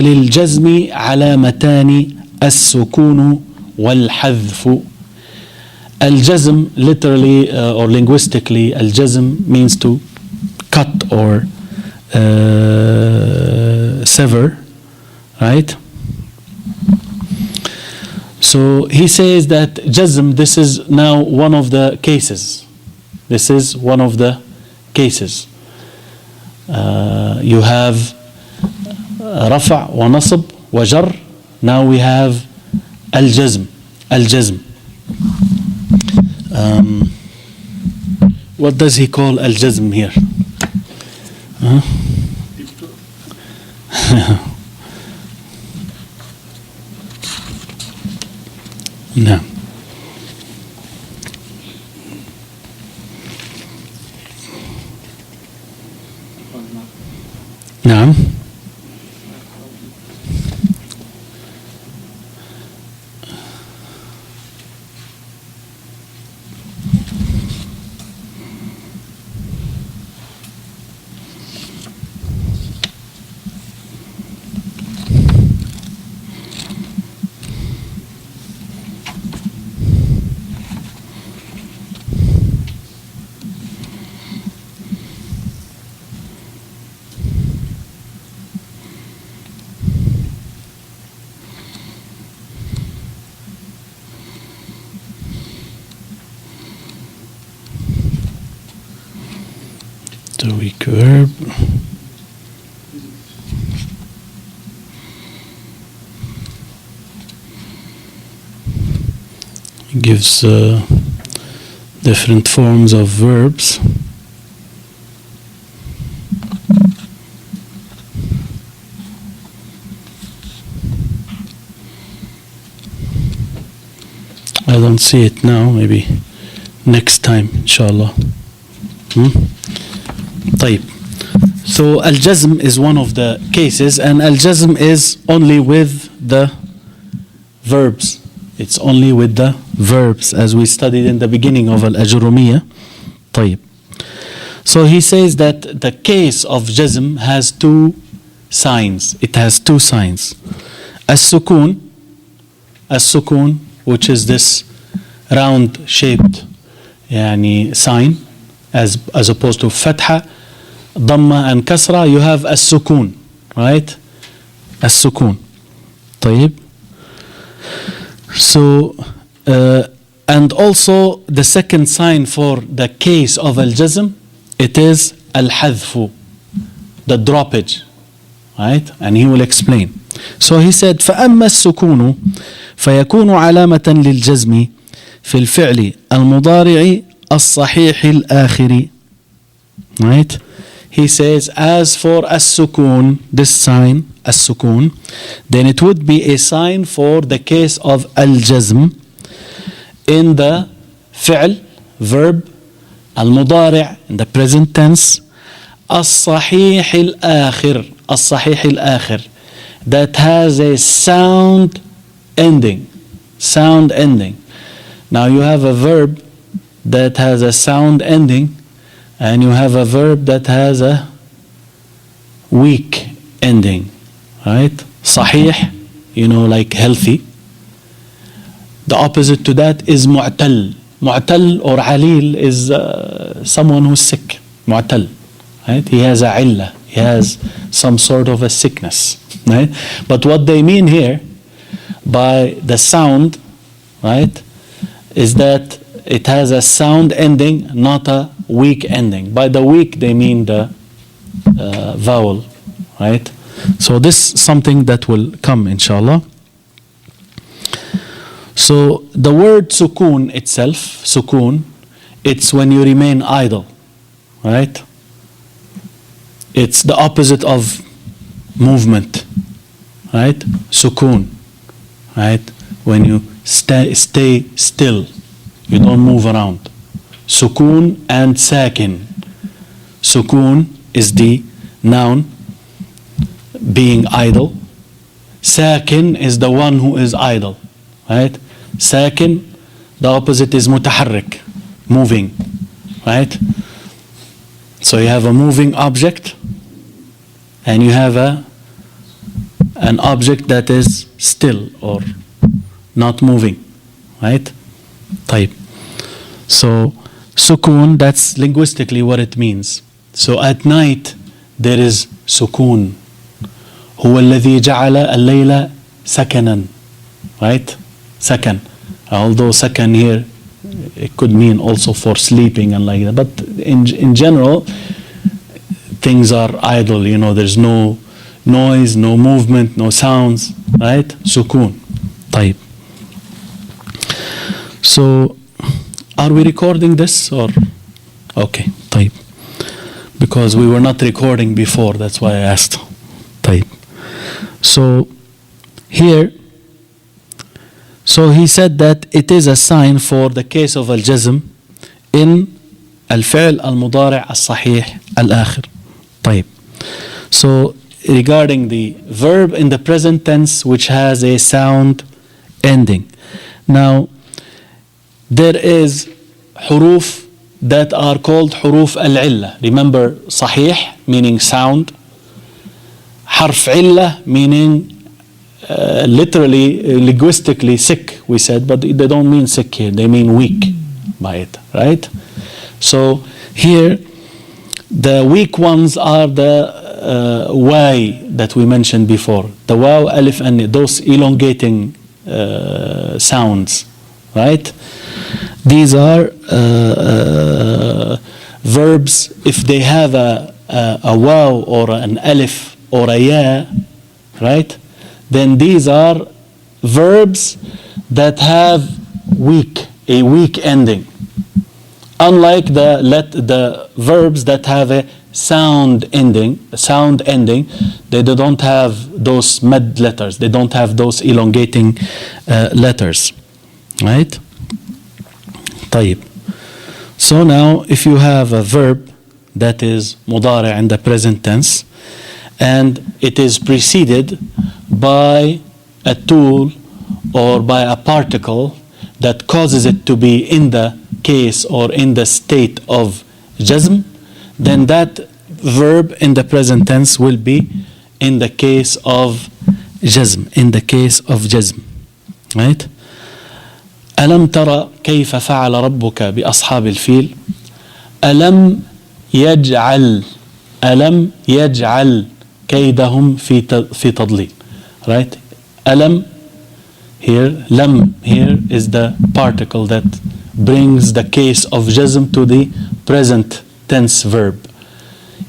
للجزم علامتان السكون والحذف. الجزم literally or linguistically الجزم means to cut or sever, right? So he says that jazm, this is now one of the cases. This is one of the cases. You have رفع ونصب وجر. Now we have الجزم. الجزم. What does he call الجزم here? نعم. نعم. The weak verb. It gives different forms of verbs. I don't see it now, maybe next time, inshallah. طيب. So al-jazm is one of the cases, and al-jazm is only with the verbs. It's only with the verbs, as we studied in the beginning of al-Ajroomiyyah. طيب. So he says that the case of jazm has two signs. It has two signs. As-sukun, as-sukun, which is this round shaped يعني sign, as opposed to fatha, dhamma and kasra, you have as-sukun, right? As-sukun. طيب. So and also the second sign for the case of al-jazm, it is al-hadfu, the droppage, right? And he will explain. So he said فأما السكون فيكون علامة للجزم في الفعل المضارع الصحيح الآخر, right? He says, as for as-sukun, this sign, as-sukun, then it would be a sign for the case of al-jazm in the fi'l, verb, al-mudari' in the present tense, الصحيح الآخر, الصحيح الآخر, that has a sound ending, sound ending. Now you have a verb that has a sound ending, and you have a verb that has a weak ending, right? Sahih, you know, like healthy. The opposite to that is mu'tal. Mu'tal or alil is someone who's sick. Mu'tal, right? He has a illa. He has some sort of a sickness, right? But what they mean here by the sound, right, is that it has a sound ending, not a weak ending. By the weak, they mean the vowel, right? So this is something that will come, inshallah. So the word sukun itself, sukun, it's when you remain idle, right? It's the opposite of movement, right? Sukun, right? When you stay still, you don't move around. Sukun and sakin. Sukun is the noun, being idle. Sakin is the one who is idle, right? Sakin, the opposite is mutaharrik, moving, right? So you have a moving object and you have a an object that is still or not moving, right? طيب. So sukun, that's linguistically what it means. So at night there is sukun. هو الذي جعل الليل سكنا, right? Sakan. Although sakan here it could mean also for sleeping and like that, but in general things are idle, you know, there's no noise, no movement, no sounds, right? Sukun. طيب. So are we recording this or okay? طيب. Because we were not recording before, that's why I asked. طيب. So here, so he said that it is a sign for the case of al-jazm in الفعل المضارع الصحيح الآخر. طيب. So regarding the verb in the present tense which has a sound ending. Now there is حروف that are called حروف العلة. Remember صحيح meaning sound, حرف علة meaning literally, linguistically sick, we said, but they don't mean sick here, they mean weak by it, right? So here the weak ones are the Y that we mentioned before, the waw, alif, and those elongating sounds, right? These are verbs, if they have a waw or an alif or a ya, right? Then these are verbs that have a weak ending. Unlike the verbs that have a sound ending, they don't have those mad letters, they don't have those elongating letters, right? طيب. So now if you have a verb that is مضارع in the present tense and it is preceded by a tool or by a particle that causes it to be in the case or in the state of jazm, then that verb in the present tense will be in the case of jazm, right? ألم ترى كيف فعل ربك بأصحاب الفيل ألم يجعل كيدهم في تضليل, right? ألم here, lam here is the particle that brings the case of jazm to the present tense verb.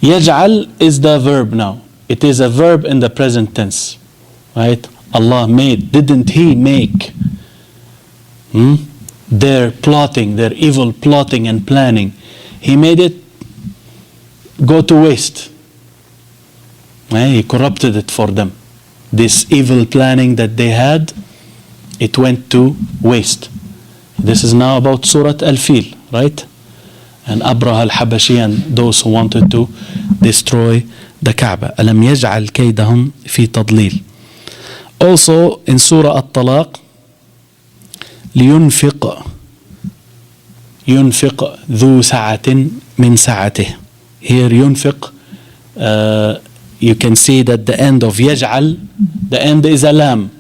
يجعل is the verb now. It is a verb in the present tense, right? Allah made, didn't He make their plotting, their evil plotting and planning? He made it go to waste. He corrupted it for them. This evil planning that they had, it went to waste. This is now about Surah Al-Fil, right? And Abraha al-Habashi and those who wanted to destroy the Kaaba. ألم يجعل كيدهم في تضليل. Also in Surah At-Talaq, لينفق ذو سعة من سعته. Here ينفق, you can see that the end of يجعل, the end is a lam.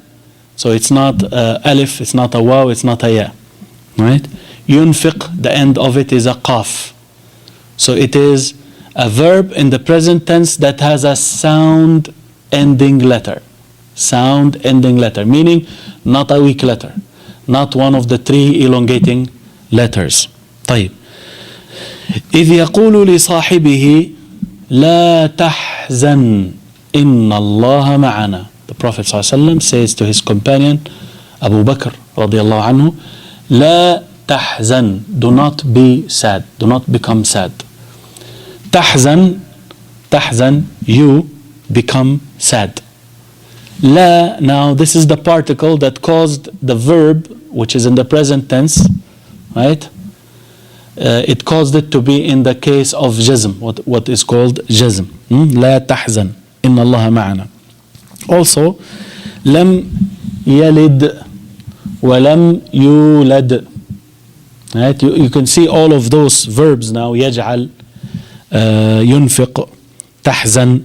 So it's not alif, it's not a waw, it's not a ya. Right? ينفق, the end of it is a qaf. So it is a verb in the present tense that has a sound ending letter. Sound ending letter, meaning not a weak letter, not one of the three elongating letters. طيب. إذ يقول لصاحبه لا تحزن إن الله معنا. The Prophet ﷺ says to his companion Abu Bakr radiallahu anhu, لا تحزن, do not be sad, do not become sad. تحزن, you become sad. لا, now this is the particle that caused the verb which is in the present tense, right? It caused it to be in the case of jazm, what is called jazm. لا تحزن إن الله معنا. Also لم يلد ولم يولد, right? You can see all of those verbs now. يجعل, ينفق, تحزن,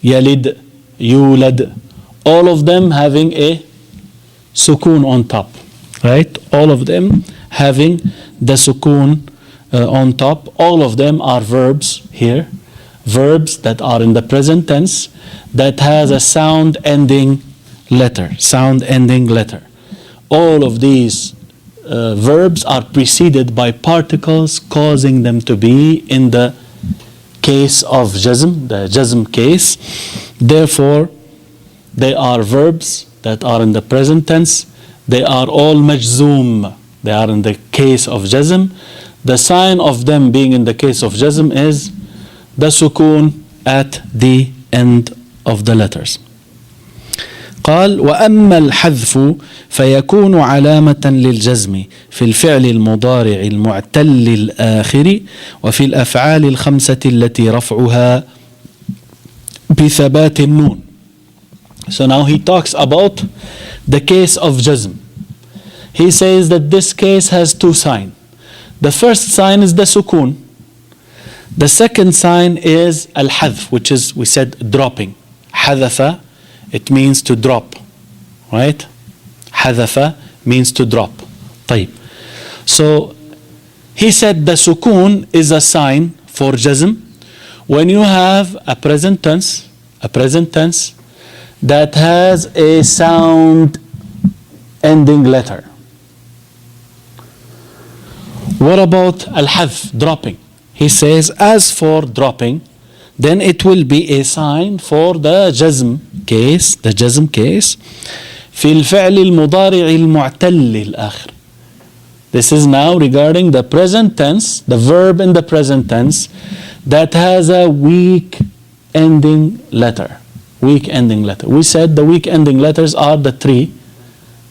يلد, يولد, all of them having a sukoon on top, right? All of them having the sukoon on top. All of them are verbs here, verbs that are in the present tense that has a sound ending letter, sound ending letter. All of these verbs are preceded by particles causing them to be in the case of jazm, the jazm case. Therefore, they are verbs that are in the present tense. They are all majzoom. They are in the case of jazm. The sign of them being in the case of jazm is the sukoon at the end of the letters. قال وأما الحذف فيكون علامة للجزم في الفعل المضارع المعتل الآخر وفي الأفعال الخمسة التي رفعها بثبات النون. So now he talks about the case of jazm. He says that this case has two signs. The first sign is the sukoon. The second sign is al-hadf, which is, we said, dropping. حذف, it means to drop, right? حذف means to drop. طيب. So he said the sukoon is a sign for jazm when you have a present tense that has a sound ending letter. What about al-hadf, dropping? He says, as for dropping, then it will be a sign for the jazm case, the jazm case. في الفعل المضارع المعتل الآخر. This is now regarding the present tense, the verb in the present tense that has a weak ending letter. Weak ending letter. We said the weak ending letters are the three,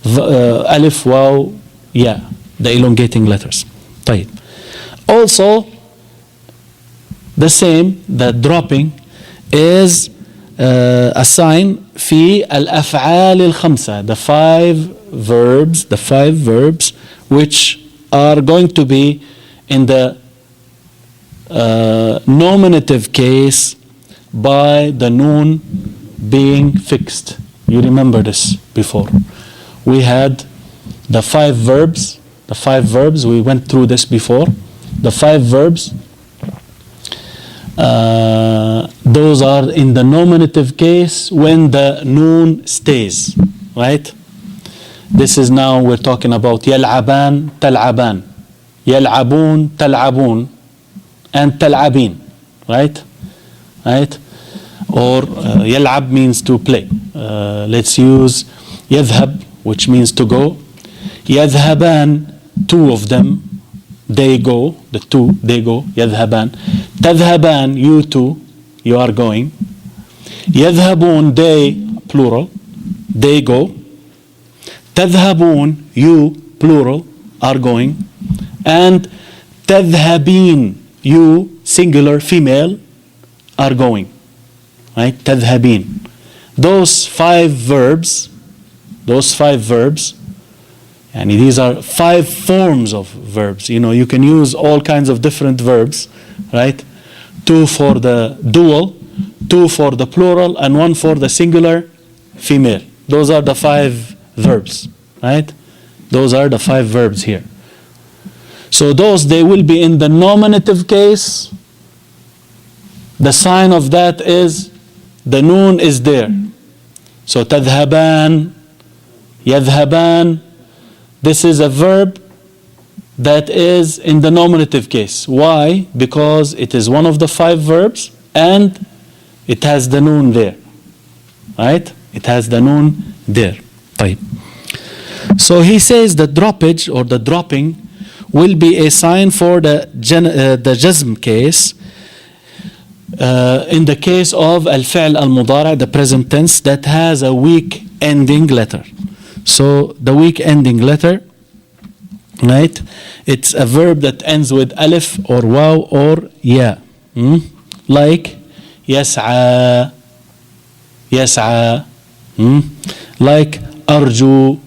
alif, waw, ya, the elongating letters. طيب. Also, the same, the dropping is a sign في الأفعال الخمسة, the five verbs which are going to be in the nominative case by the noon being fixed. You remember this before. We had the five verbs, we went through this before. The five verbs, those are in the nominative case when the noon stays, right? This is now we're talking about يلعبان تلعبان, يلعبون تلعبون, and تلعبين, right? Or يلعب means to play. Let's use يذهب, which means to go. يذهبان, two of them, they go, the two, they go, يذهبان. تذهبان, you two, you are going. يذهبون, they, plural, they go. تذهبون, you, plural, are going. And تذهبين, you, singular, female, are going. Right? تذهبين. Those five verbs, and these are five forms of verbs. You know, you can use all kinds of different verbs, right? Two for the dual, two for the plural, and one for the singular female. Those are the five verbs, right? Those are the five verbs here. So those, they will be in the nominative case. The sign of that is the noon is there. So تذهبان, يذهبان, this is a verb that is in the nominative case. Why? Because it is one of the five verbs and it has the noon there. Right? It has the noon there. طيب. So he says the droppage or the dropping will be a sign for the jazm case in the case of al-fi'l al-mudari', the present tense that has a weak ending letter. So the weak ending letter, right? It's a verb that ends with alif or waw or ya. Like yas'a, yas'a. Like arju,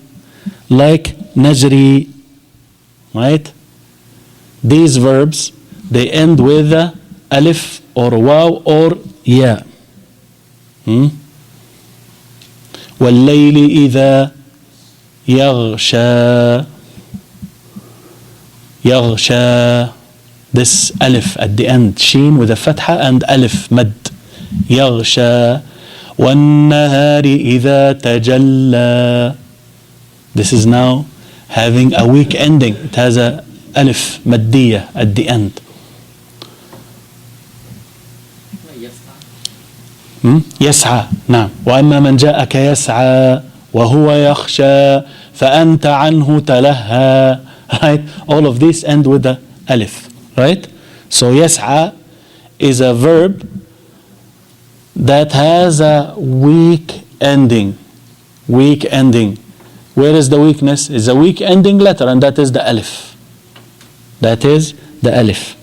like najri, right? These verbs, they end with alif or waw or ya. والليل إذا يغشى. يغشى. This alif at the end, sheen with a fatha and alif mad. يغشى. والنهار إذا تجلى. This is now having a weak ending. It has a alif maddiya at the end. يسعى. نعم. وأما من جاءك يسعى وهو يخشى فأنت عنه تلهى. Right? All of these end with the alif. Right? So يسعى is a verb that has a weak ending. Weak ending. Where is the weakness? It's a weak ending letter, and that is the alif. That is the alif.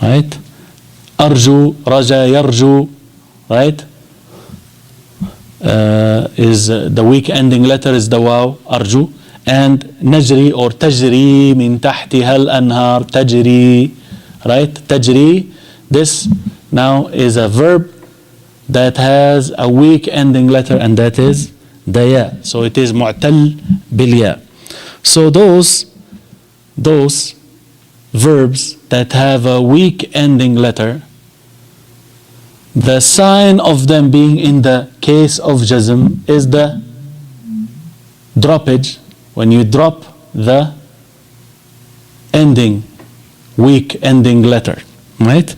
Right? أرجو, رجا, يرجو. Right? Is the weak ending letter is the waw, أرجو. And نجري or تجري من تحتها الأنهار. تجري. Right? تجري. This now is a verb that has a weak ending letter, and that is the ya. So it is mu'tal bil ya. So those verbs that have a weak ending letter, the sign of them being in the case of jazm is the droppage. When you drop the ending, weak ending letter, right?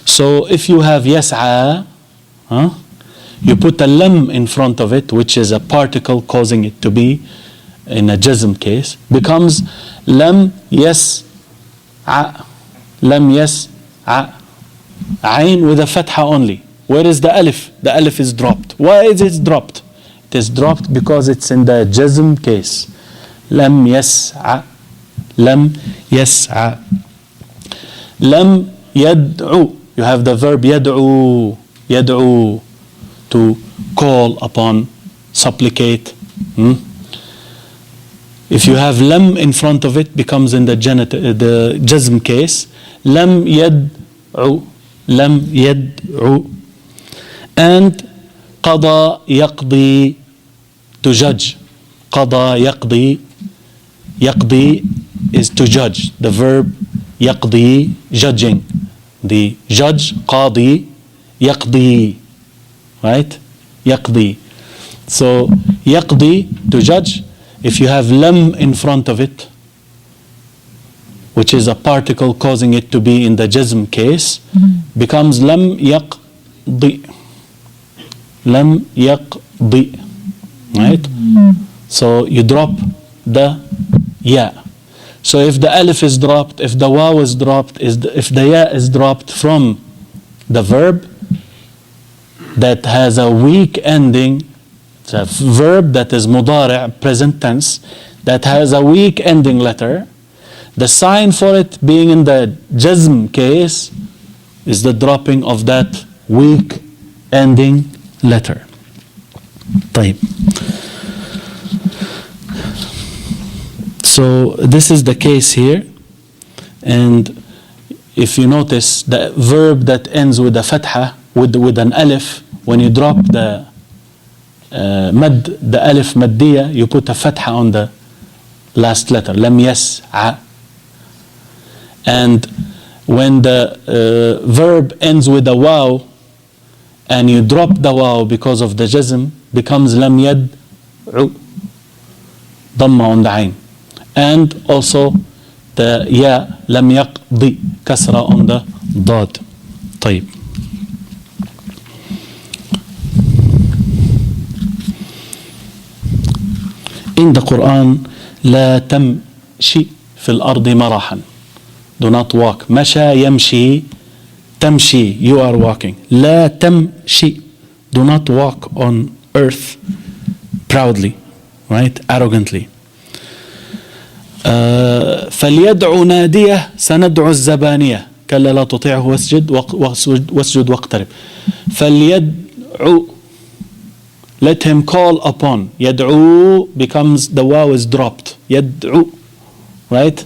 So if you have yas'a, you put a lam in front of it, which is a particle causing it to be in a jazm case, becomes lam yas'a. Lam yas'a. Ayn with a fatha only. Where is the alif? The alif is dropped. Why is it dropped? It is dropped because it's in the jazm case. Lam yas'a. Lam yas'a. Lam yad'u. You have the verb yad'u. Yad'u. To call upon, supplicate. If you have lam in front of it, becomes in the jazm case. Lam yad'u. Lam yad'u. And qada yaqdi, to judge. Qada yaqdi. Yaqdi is to judge. The verb yaqdi, judging. The judge, qadi, yaqdi. Right? Yaqdi. So yaqdi, to judge. If you have lam in front of it, which is a particle causing it to be in the jazm case, becomes lam yaqdi. Lam yaqdi. Right? So you drop the ya. So if the alif is dropped, if the waw is dropped, if the ya is dropped from the verb that has a weak ending, it's a verb that is mudari', present tense, that has a weak ending letter, the sign for it being in the jazm case is the dropping of that weak ending letter. طيب. So this is the case here, and if you notice the verb that ends with a fatha, with an alif, when you drop the mad, the alif maddiya, you put a fatha on the last letter, lam yas'a. And when the verb ends with a waw, and you drop the waw because of the jazm, becomes lam yad'u, dhamma on the ayn. And also the ya, lam yaqdi, kasra on the dad. طيب. In the Quran, لا تمشي في الأرض مرحا. Do not walk. مشى يمشي. تمشي, you are walking. لا تمشي. Do not walk on earth proudly, right? Arrogantly. فليدعو ناديه سندعو الزبانية كلا لا تطيعه واسجد واقترب. فليدعو, let him call upon. يدعو becomes the waw is dropped. يدعو, right?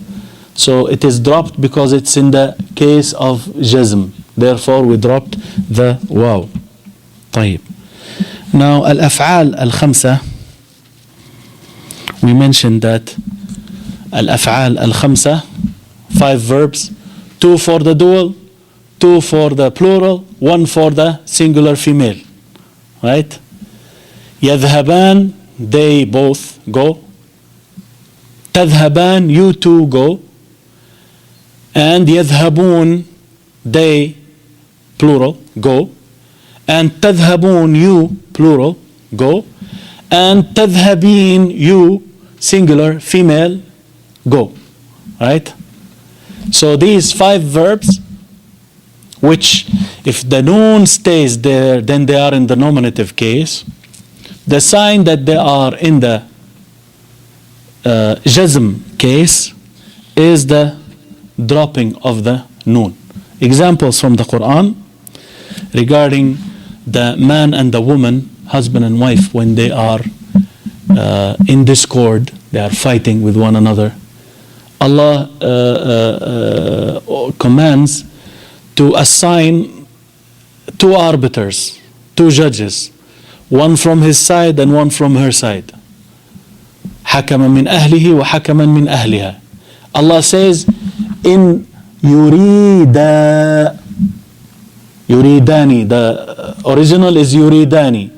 So it is dropped because it's in the case of jazm. Therefore we dropped the waw. طيب. Now الأفعال الخمسة, we mentioned that الأفعال الخمسة, 5 verbs, 2 for the dual, 2 for the plural, 1 for the singular female, right? يذهبان, they both go. تذهبان, you two go. And يذهبون, they plural, go. And تذهبون, you plural, go. And تذهبين, you singular female, go, right? So these 5 verbs, which if the noon stays there, then they are in the nominative case. The sign that they are in the jazm case is the dropping of the noon. Examples from the Quran regarding the man and the woman, husband and wife, when they are in discord, they are fighting with one another. Allah commands to assign 2 arbiters, 2 judges, one from his side and one from her side. حكما من أهله وحكما من أهلها. Allah says, in يريداني, the original is يريداني.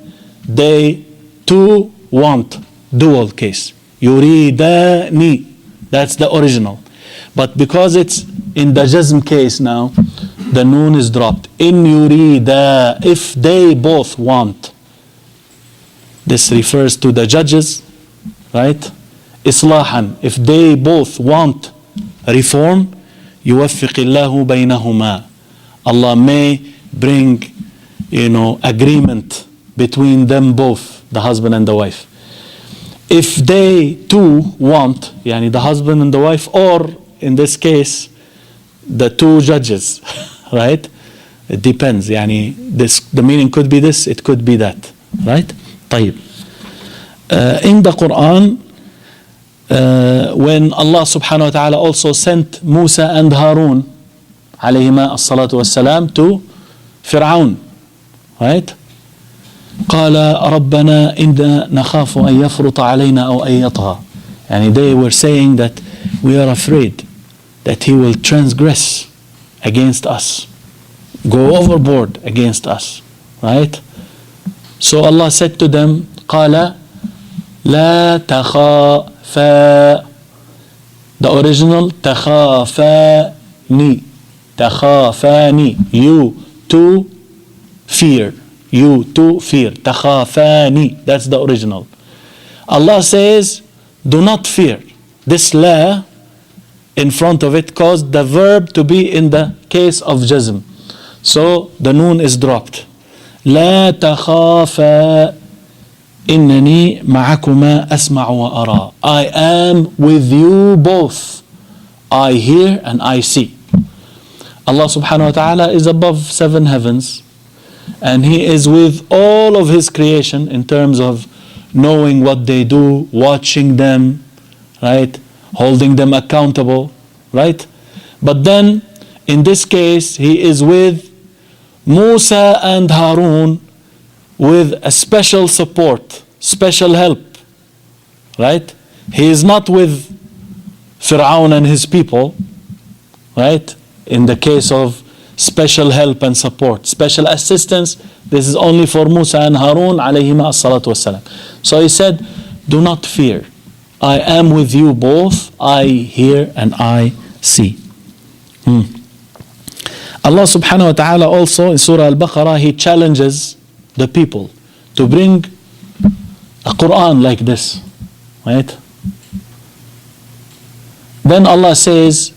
They two want, dual case. يريداني, that's the original. But because it's in the jazm case now, the noon is dropped. In yurida, if they both want. This refers to the judges, right? Islahan, if they both want reform, يوفق الله بينهما. Allah may bring, agreement between them both, the husband and the wife. If they too want, yani the husband and the wife, or in this case, the 2 judges, right? It depends. Yani the meaning could be this, it could be that, right? طيب. In the Quran, when Allah subhanahu wa ta'ala also sent Musa and Harun عليهما الصلاة والسلام to Fir'aun, right? قال ربنا إنا نخاف أن يفرط علينا أو أن يطغى. And they were saying that we are afraid that he will transgress against us, go overboard against us, right? So Allah said to them, قال لا تخافا. The original تخافاني, تخافاني, you to fear, you to fear, تخافاني, that's the original. Allah says, do not fear. This la in front of it caused the verb to be in the case of jazm. So the noon is dropped. لا تخافا إنني معكما أسمع وأرى. I am with you both. I hear and I see. Allah subhanahu wa ta'ala is above 7 heavens, and He is with all of His creation in terms of knowing what they do, watching them, right? Holding them accountable, right? But then, in this case, He is with Musa and Harun with a special support, special help, right? He is not with Fir'aun and his people, right? In the case of special help and support, special assistance, this is only for Musa and Harun alayhima as-salatu was-salam. So he said, do not fear. I am with you both. I hear and I see. Allah subhanahu wa ta'ala also in Surah Al-Baqarah, He challenges the people to bring a Quran like this, right? Then Allah says,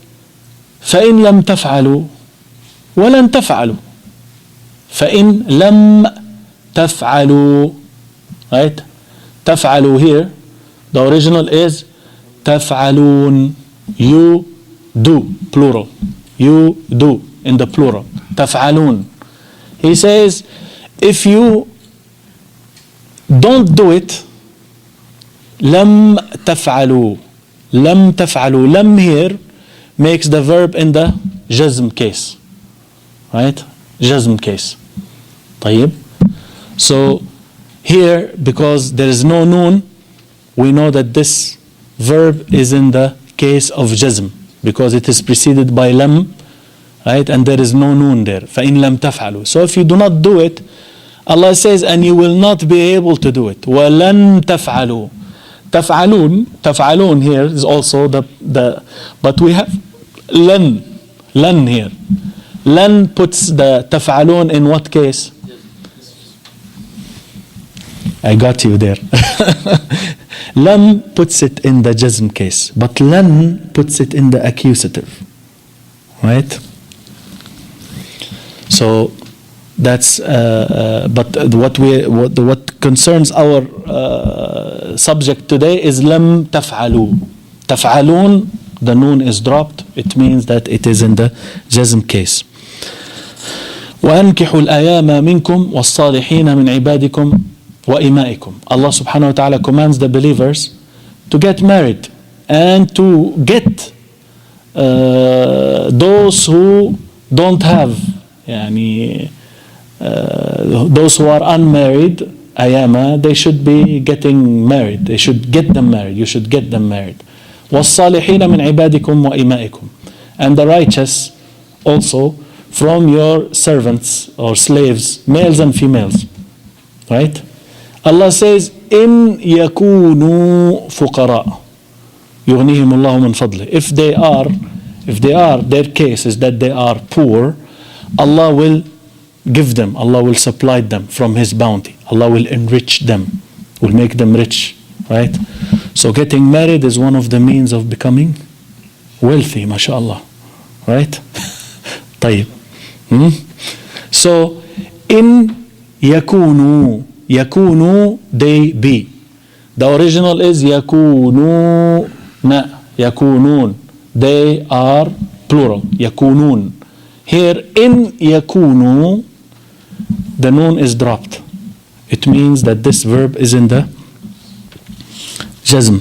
فَإِن لَمْ تَفْعَلُوا وَلَن تَفْعَلُوا. فَإِن لَمْ تَفْعَلُوا, right? تَفْعَلُوا here, the original is تَفْعَلُونَ. You do, plural. You do in the plural. تَفْعَلُونَ. He says, if you don't do it, لَمْ تَفْعَلُوا. لَمْ تَفْعَلُوا. لَمْ here makes the verb in the jazm case, right? Jazm case. طيب. So Here, because there is no noon, we know that this verb is in the case of jazm, because it is preceded by lam, right? And there is no noon there. فَإِن لَمْ تَفْعَلُوا. So if you do not do it, Allah says, and you will not be able to do it. وَلَن تَفْعَلُوا. تفعلون here is also but we have لن here. لن puts the تفعلون in what case? I got you there. لم puts it in the jazm case, but لن puts it in the accusative, right? So that's but what concerns our subject today is لم تفعلوا. تفعلون, the noon is dropped. It means that it is in the jazm case. وأنكحوا الأيام منكم والصالحين من عبادكم وإمائكم. Allah subhanahu wa ta'ala commands the believers to get married and to get those who don't have, يعني those who are unmarried, ayama, they should be getting married. They should get them married. You should get them married. وَالصَّالِحِينَ مِنْ عِبَادِكُمْ وَإِمَائِكُمْ. And the righteous also from your servants or slaves, males and females. Right? Allah says, إِن يَكُونُوا فُقَرَاءَ يُغْنِيهِمُ اللَّهُ مِنْ فَضْلِهِ. If they are, their case is that they are poor, Allah will give them, Allah will supply them from His bounty. Allah will enrich them, will make them rich, right? So getting married is one of the means of becoming wealthy, mashallah, right? طيب. So in yakunu, they be. The original is yakununa, yakunun. They are plural, yakunun. Here in yakunu, the noon is dropped. It means that this verb is in the jazm.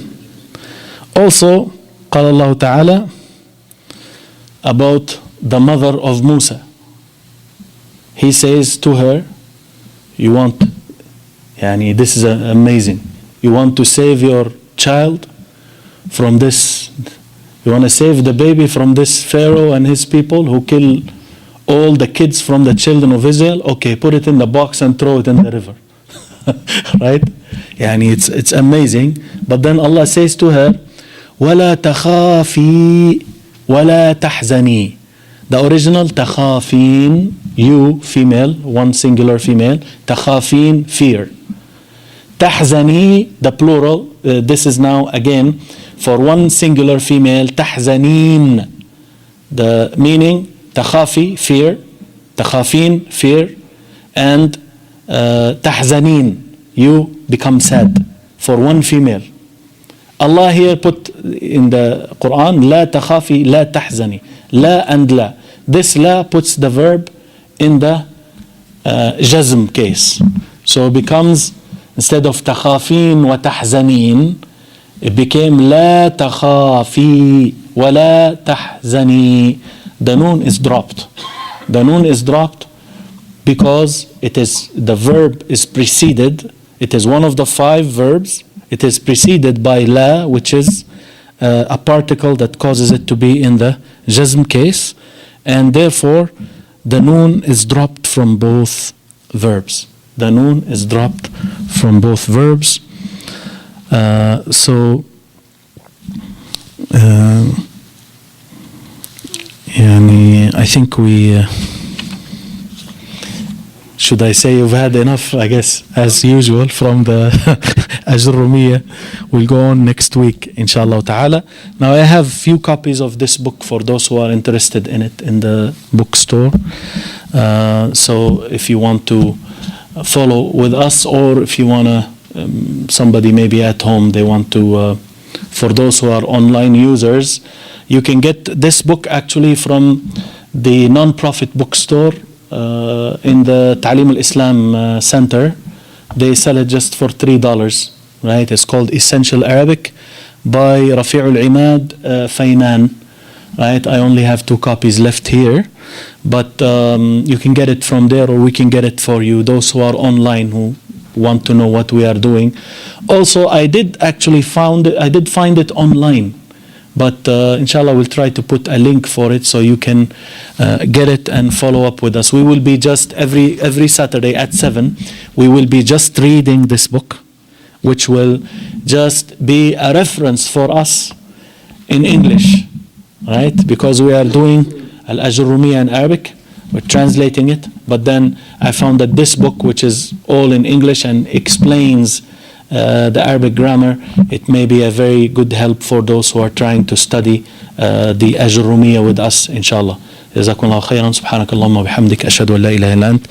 Also, قال الله تعالى about the mother of Musa. He says to her, you want, yani this is amazing. You want to save your child from this, you want to save the baby from this Pharaoh and his people who kill all the kids from the children of Israel? Okay, put it in the box and throw it in the river. Right? Yani it's amazing. But then Allah says to her, وَلَا تَخَافِي وَلَا تَحْزَنِي. The original تَخَافِين, you, female, one singular female, تَخَافِين, fear. تَحْزَنِي, the plural, this is now again for one singular female, تَحْزَنِين. The meaning, تَخَافِي, fear, تَخَافِين, fear, and تَحْزَنِين, you become sad, for one female. Allah here put in the Quran, لا تخافي لا تحزني, لا and لا. This لا puts the verb in the jazm case. So it becomes, instead of تخافين وتحزنين, it became لا تخافي ولا تحزني. The noon is dropped. The noon is dropped because it is, the verb is preceded. It is one of the 5 verbs. It is preceded by la, which is a particle that causes it to be in the jazm case, and therefore the noon is dropped from both verbs. The noon is dropped from both verbs. So I think we should I say you've had enough, I guess, as usual, from the Ajroomiyyah. We'll go on next week, inshallah ta'ala. Now I have few copies of this book for those who are interested in it in the bookstore. So if you want to follow with us, or if you want to, somebody maybe at home, they want to, for those who are online users, you can get this book actually from the non-profit bookstore in the Ta'lim al-Islam Center. They sell it just for $3, right? It's called Essential Arabic by Rafi'ul Imad Faynan, right? I only have 2 copies left here, but you can get it from there, or we can get it for you. Those who are online who want to know what we are doing. Also, I did find it online, but inshallah we'll try to put a link for it so you can get it and follow up with us. We will be just every Saturday at 7, we will be just reading this book, which will just be a reference for us in English, right? Because we are doing Al-Ajroomiyyah in Arabic, we're translating it, but then I found that this book, which is all in English and explains the Arabic grammar, it may be a very good help for those who are trying to study the Ajroomiyyah with us, inshallah. جزاكم الله خيرا. سبحانك اللهم وبحمدك أشهد أن لا إله إلا أنت